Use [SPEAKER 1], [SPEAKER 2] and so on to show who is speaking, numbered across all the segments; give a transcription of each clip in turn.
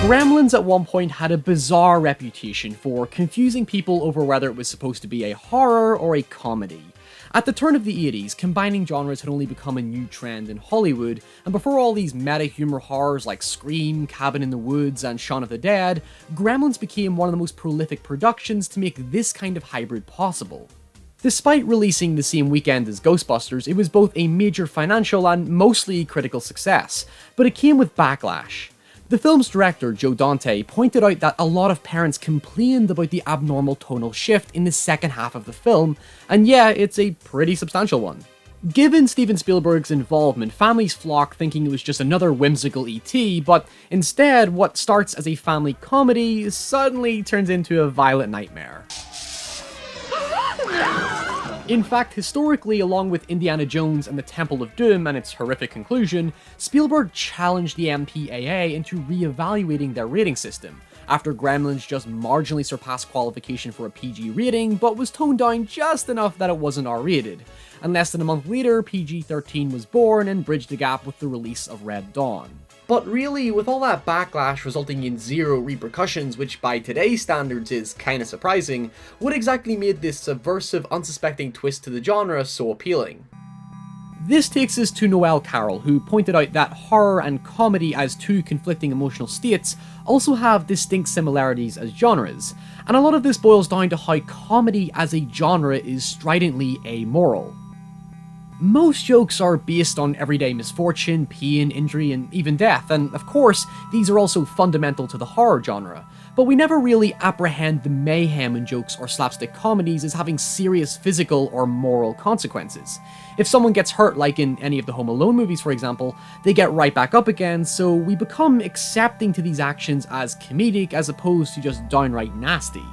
[SPEAKER 1] Gremlins at one point had a bizarre reputation for confusing people over whether it was supposed to be a horror or a comedy. At the turn of the 80s, combining genres had only become a new trend in Hollywood, and before all these meta-humor horrors like Scream, Cabin in the Woods, and Shaun of the Dead, Gremlins became one of the most prolific productions to make this kind of hybrid possible. Despite releasing the same weekend as Ghostbusters, it was both a major financial and mostly critical success, but it came with backlash. The film's director, Joe Dante, pointed out that a lot of parents complained about the abnormal tonal shift in the second half of the film, and yeah, it's a pretty substantial one. Given Steven Spielberg's involvement, families flocked thinking it was just another whimsical E.T., but instead, what starts as a family comedy suddenly turns into a violent nightmare. In fact, historically, along with Indiana Jones and the Temple of Doom and its horrific conclusion, Spielberg challenged the MPAA into re-evaluating their rating system, after Gremlins just marginally surpassed qualification for a PG rating, but was toned down just enough that it wasn't R-rated. And less than a month later, PG-13 was born and bridged the gap with the release of Red Dawn. But really, with all that backlash resulting in zero repercussions, which by today's standards is kinda surprising, what exactly made this subversive, unsuspecting twist to the genre so appealing? This takes us to Noel Carroll, who pointed out that horror and comedy as two conflicting emotional states also have distinct similarities as genres, and a lot of this boils down to how comedy as a genre is stridently amoral. Most jokes are based on everyday misfortune, pain, injury, and even death, and of course, these are also fundamental to the horror genre, but we never really apprehend the mayhem in jokes or slapstick comedies as having serious physical or moral consequences. If someone gets hurt, like in any of the Home Alone movies for example, they get right back up again, so we become accepting to these actions as comedic as opposed to just downright nasty.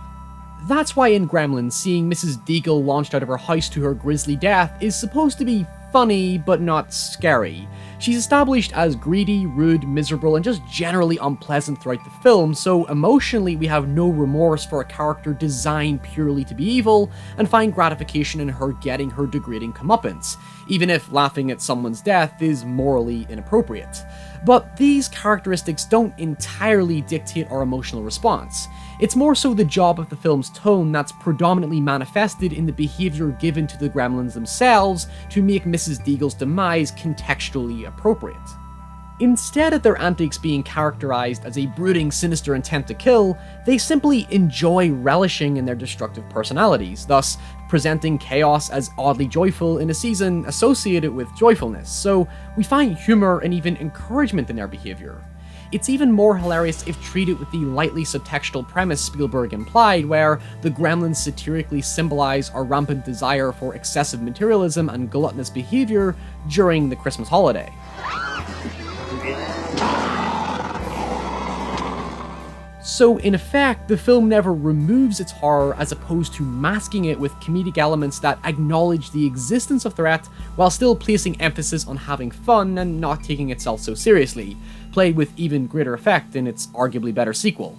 [SPEAKER 1] That's why in Gremlins, seeing Mrs. Deagle launched out of her house to her grisly death is supposed to be funny, but not scary. She's established as greedy, rude, miserable, and just generally unpleasant throughout the film, so emotionally we have no remorse for a character designed purely to be evil, and find gratification in her getting her degrading comeuppance, even if laughing at someone's death is morally inappropriate. But these characteristics don't entirely dictate our emotional response. It's more so the job of the film's tone that's predominantly manifested in the behaviour given to the gremlins themselves to make Mrs. Deagle's demise contextually appropriate. Instead of their antics being characterised as a brooding, sinister intent to kill, they simply enjoy relishing in their destructive personalities, thus presenting chaos as oddly joyful in a season associated with joyfulness, so we find humour and even encouragement in their behaviour. It's even more hilarious if treated with the lightly subtextual premise Spielberg implied, where the gremlins satirically symbolize our rampant desire for excessive materialism and gluttonous behavior during the Christmas holiday. So in effect, the film never removes its horror as opposed to masking it with comedic elements that acknowledge the existence of threat while still placing emphasis on having fun and not taking itself so seriously, played with even greater effect in its arguably better sequel.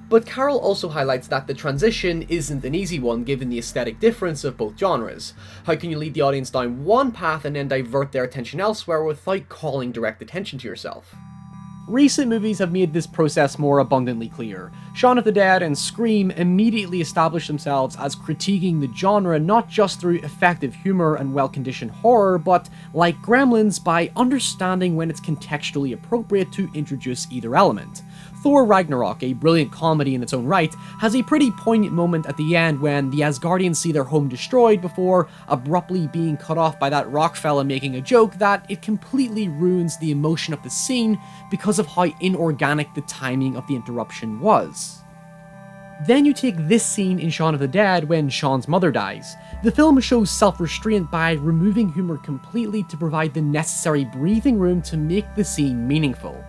[SPEAKER 1] But Carroll also highlights that the transition isn't an easy one given the aesthetic difference of both genres. How can you lead the audience down one path and then divert their attention elsewhere without calling direct attention to yourself? Recent movies have made this process more abundantly clear. Shaun of the Dead and Scream immediately established themselves as critiquing the genre not just through effective humour and well-conditioned horror, but, like Gremlins, by understanding when it's contextually appropriate to introduce either element. Thor Ragnarok, a brilliant comedy in its own right, has a pretty poignant moment at the end when the Asgardians see their home destroyed before abruptly being cut off by that rock fella making a joke that it completely ruins the emotion of the scene because of how inorganic the timing of the interruption was. Then you take this scene in Shaun of the Dead when Shaun's mother dies. The film shows self-restraint by removing humour completely to provide the necessary breathing room to make the scene meaningful.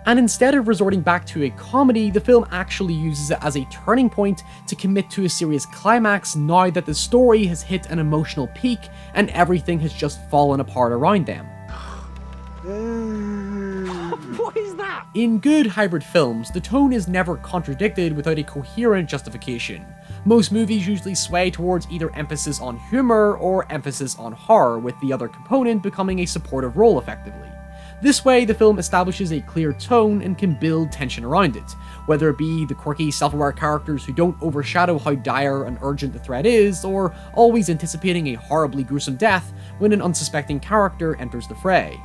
[SPEAKER 1] And instead of resorting back to a comedy, the film actually uses it as a turning point to commit to a serious climax now that the story has hit an emotional peak and everything has just fallen apart around them. What is that? In good hybrid films, the tone is never contradicted without a coherent justification. Most movies usually sway towards either emphasis on humor or emphasis on horror, with the other component becoming a supportive role effectively. This way, the film establishes a clear tone and can build tension around it, whether it be the quirky, self-aware characters who don't overshadow how dire and urgent the threat is, or always anticipating a horribly gruesome death when an unsuspecting character enters the fray.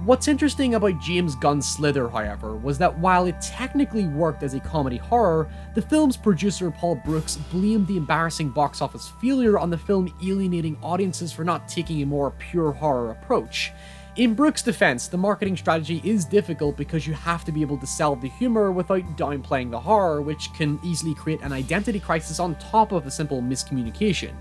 [SPEAKER 1] What's interesting about James Gunn's Slither, however, was that while it technically worked as a comedy horror, the film's producer Paul Brooks blamed the embarrassing box office failure on the film alienating audiences for not taking a more pure horror approach. In Brooks' defense, the marketing strategy is difficult because you have to be able to sell the humor without downplaying the horror, which can easily create an identity crisis on top of a simple miscommunication.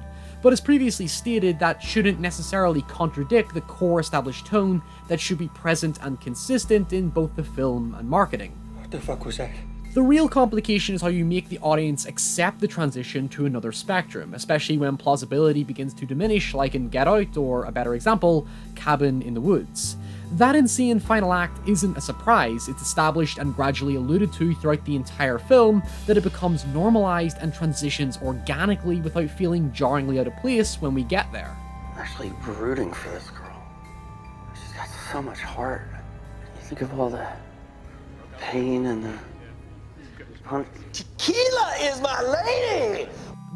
[SPEAKER 1] But as previously stated, that shouldn't necessarily contradict the core established tone that should be present and consistent in both the film and marketing.
[SPEAKER 2] What the fuck was that?
[SPEAKER 1] The real complication is how you make the audience accept the transition to another spectrum, especially when plausibility begins to diminish, like in Get Out, or a better example, Cabin in the Woods. That insane final act isn't a surprise. It's established and gradually alluded to throughout the entire film that it becomes normalized and transitions organically without feeling jarringly out of place when we get there.
[SPEAKER 2] I'm actually rooting for this girl. She's got so much heart. You think of all the pain and the... Tequila is my lady!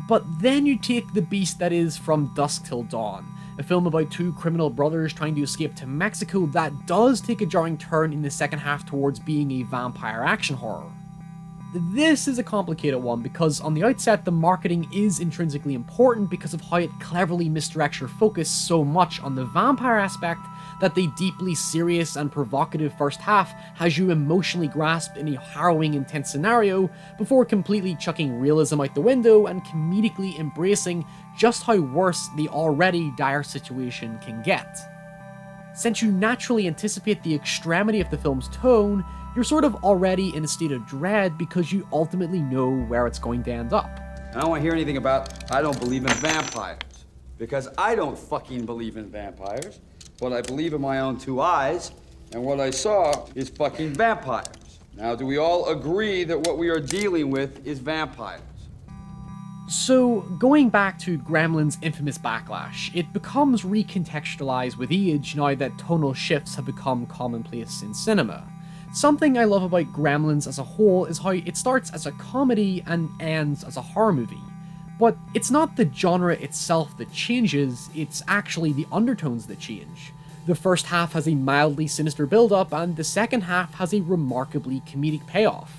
[SPEAKER 1] But then you take the beast that is From Dusk Till Dawn, a film about two criminal brothers trying to escape to Mexico that does take a jarring turn in the second half towards being a vampire action horror. This is a complicated one because on the outset the marketing is intrinsically important because of how it cleverly misdirects your focus so much on the vampire aspect that the deeply serious and provocative first half has you emotionally grasped in a harrowing intense scenario before completely chucking realism out the window and comedically embracing just how worse the already dire situation can get. Since you naturally anticipate the extremity of the film's tone, you're sort of already in a state of dread because you ultimately know where it's going to end up.
[SPEAKER 3] I don't want to hear anything about I don't believe in vampires, because I don't fucking believe in vampires, but I believe in my own two eyes, and what I saw is fucking vampires. Now, do we all agree that what we are dealing with is vampires?
[SPEAKER 1] So, going back to Gremlins' infamous backlash, it becomes recontextualized with age now that tonal shifts have become commonplace in cinema. Something I love about Gremlins as a whole is how it starts as a comedy and ends as a horror movie. But it's not the genre itself that changes, it's actually the undertones that change. The first half has a mildly sinister build-up, and the second half has a remarkably comedic payoff.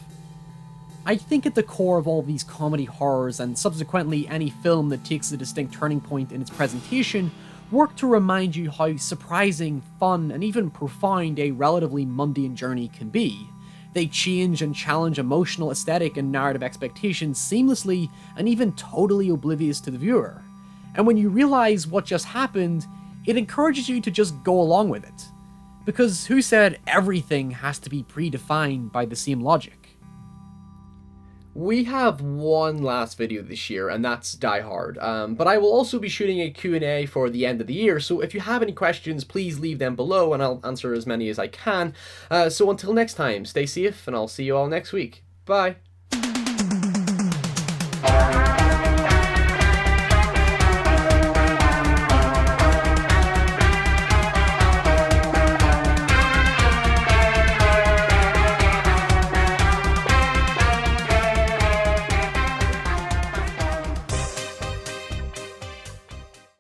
[SPEAKER 1] I think at the core of all these comedy horrors, and subsequently any film that takes a distinct turning point in its presentation, work to remind you how surprising, fun, and even profound a relatively mundane journey can be. They change and challenge emotional, aesthetic, and narrative expectations seamlessly and even totally oblivious to the viewer. And when you realize what just happened, it encourages you to just go along with it. Because who said everything has to be predefined by the same logic? We have one last video this year, and that's Die Hard. But I will also be shooting a Q&A for the end of the year, so if you have any questions, please leave them below, and I'll answer as many as I can. So until next time, stay safe, and I'll see you all next week. Bye!